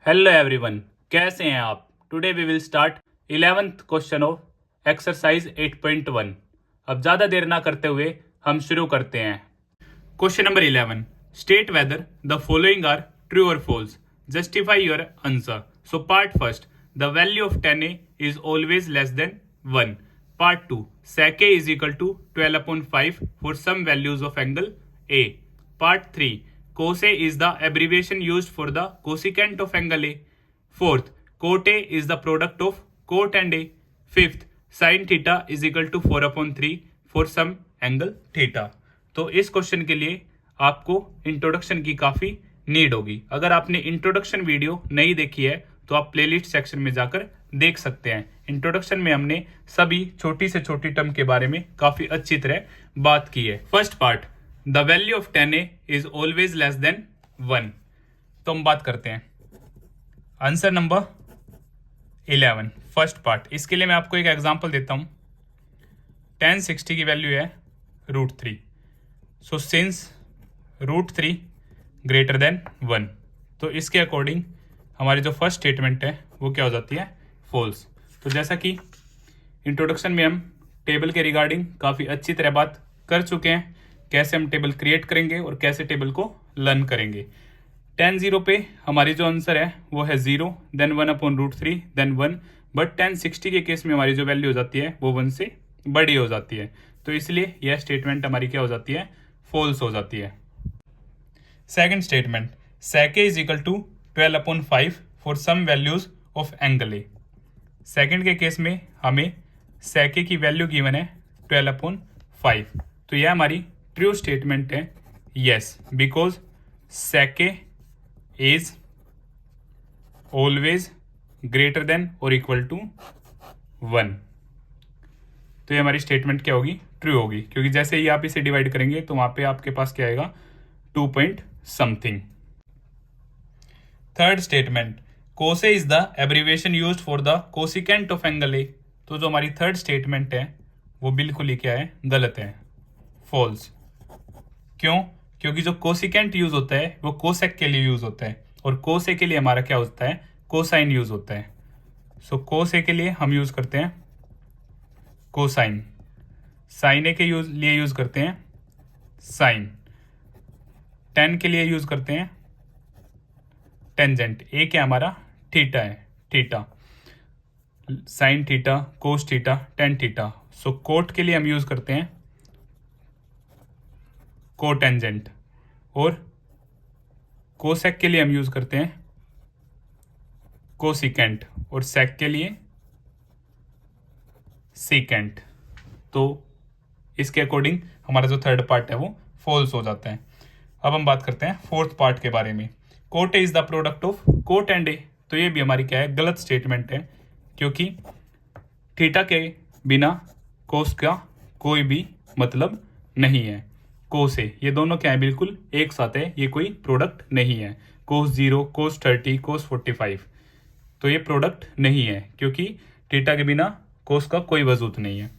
Hello everyone, कैसे हैं आप। Today we will start 11th question of exercise 8.1। अब ज़्यादा देर ना करते हुए हम शुरू करते हैं। Question number 11, state whether the following are true और false, justify your answer. So part first, the value of 10a is always less than 1। Part 2, sec a is equal to 12/5 for some values of angle a। Part 3, cos A is the abbreviation used for the cosecant of angle A. Fourth, cot A is the product of cot and A. Fifth, sin theta is equal to 4/3 for some angle theta. तो इस question के लिए आपको introduction की काफ़ी need होगी। अगर आपने इंट्रोडक्शन वीडियो नहीं देखी है तो आप प्लेलिस्ट सेक्शन में जाकर देख सकते हैं। इंट्रोडक्शन में हमने सभी छोटी से छोटी टर्म के बारे में काफ़ी अच्छी तरह बात की है। First part, the value of 10a is always less than 1। तो हम बात करते हैं आंसर नंबर 11, फर्स्ट पार्ट। इसके लिए मैं आपको एक एग्जांपल देता हूं। tan 60 की वैल्यू है √3। सो सिंस √3 ग्रेटर देन 1, तो इसके अकॉर्डिंग हमारी जो फर्स्ट स्टेटमेंट है वो क्या हो जाती है, फॉल्स। तो जैसा कि इंट्रोडक्शन में हम टेबल के रिगार्डिंग काफ़ी अच्छी तरह बात कर चुके हैं, कैसे हम टेबल क्रिएट करेंगे और कैसे टेबल को लर्न करेंगे। tan 0 पे हमारी जो आंसर है वो है 0, देन 1/√3, देन 1। बट tan 60 के केस में हमारी जो वैल्यू हो जाती है वो 1 से बड़ी हो जाती है, तो इसलिए यह स्टेटमेंट हमारी क्या हो जाती है, फॉल्स हो जाती है। Second statement, sec A is equal to 12/5 for some values of angle A। Second के केस में हमें sec A की वैल्यू गिवन है 12/5, तो यह हमारी ट्रू स्टेटमेंट है। Yes, because sec A is always greater than और इक्वल टू 1। तो ये हमारी स्टेटमेंट क्या होगी, ट्रू होगी, क्योंकि जैसे ही आप इसे डिवाइड करेंगे तो वहां पे आपके पास क्या आएगा, 2 point something. Third statement, cos A is the abbreviation used for the cosecant of angle A। तो जो हमारी थर्ड स्टेटमेंट है वो बिल्कुल ही क्या है, गलत है, फॉल्स। क्यों? क्योंकि जो कोसिकेंट यूज होता है वो कोसेक के लिए यूज होता है, और कोसे के लिए हमारा क्या होता है, कोसाइन यूज होता है। सो कोसे के लिए हम यूज करते हैं कोसाइन, साइन ए के लिए यूज करते हैं साइन, टेन के लिए यूज करते हैं टेंजेंट। ए क्या हमारा, थीटा है, theta, sine theta, cos theta, tan theta. So cot के लिए हम यूज करते हैं कोटेंजेंट, और कोसेक के लिए हम यूज करते हैं कोसिकेंट, और सेक के लिए सीकेंट। तो इसके अकॉर्डिंग हमारा जो थर्ड पार्ट है वो फॉल्स हो जाता है। अब हम बात करते हैं फोर्थ पार्ट के बारे में। Quote A is the product of quote and A. तो ये भी हमारी क्या है, गलत स्टेटमेंट है, क्योंकि थीटा के बिना कोस का कोई भी मतलब नहीं है। कोस ए, ये दोनों क्या है, बिल्कुल एक साथ है, ये कोई प्रोडक्ट नहीं है। कोस 0, कोस 30, कोस 45, तो ये प्रोडक्ट नहीं है, क्योंकि थीटा के बिना कोस का कोई वजूद नहीं है।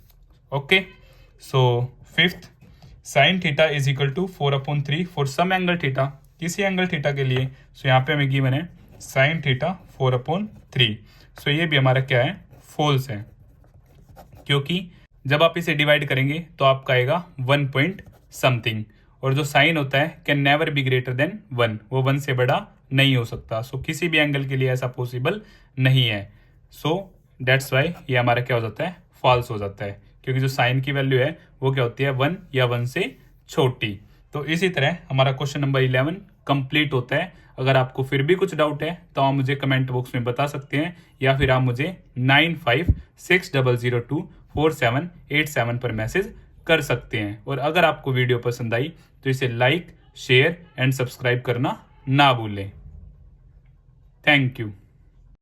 Okay, so fifth, sine theta is equal to 4/3 for some angle theta, किसी एंगल थीटा के लिए। सो यहाँ पे हमें गिवन है साइन थीटा 4/3। सो ये भी हमारा क्या है, फॉल्स है, क्योंकि जब आप इसे डिवाइड करेंगे तो आपका आएगा 1 पॉइंट समथिंग, और जो साइन होता है can never be greater than 1, वो 1 से बड़ा नहीं हो सकता। सो किसी भी एंगल के लिए ऐसा पॉसिबल नहीं है। सो दैट्स वाई ये हमारा क्या हो जाता है, फॉल्स हो जाता है, क्योंकि जो साइन की वैल्यू है वो क्या होती है, 1 या 1 से छोटी। तो इसी तरह हमारा क्वेश्चन नंबर 11 कंप्लीट होता है। अगर आपको फिर भी कुछ डाउट है तो आप मुझे कमेंट बॉक्स में बता सकते हैं, या फिर आप मुझे 9560024787 पर मैसेज कर सकते हैं। और अगर आपको वीडियो पसंद आई तो इसे लाइक, शेयर एंड सब्सक्राइब करना ना भूलें। Thank you.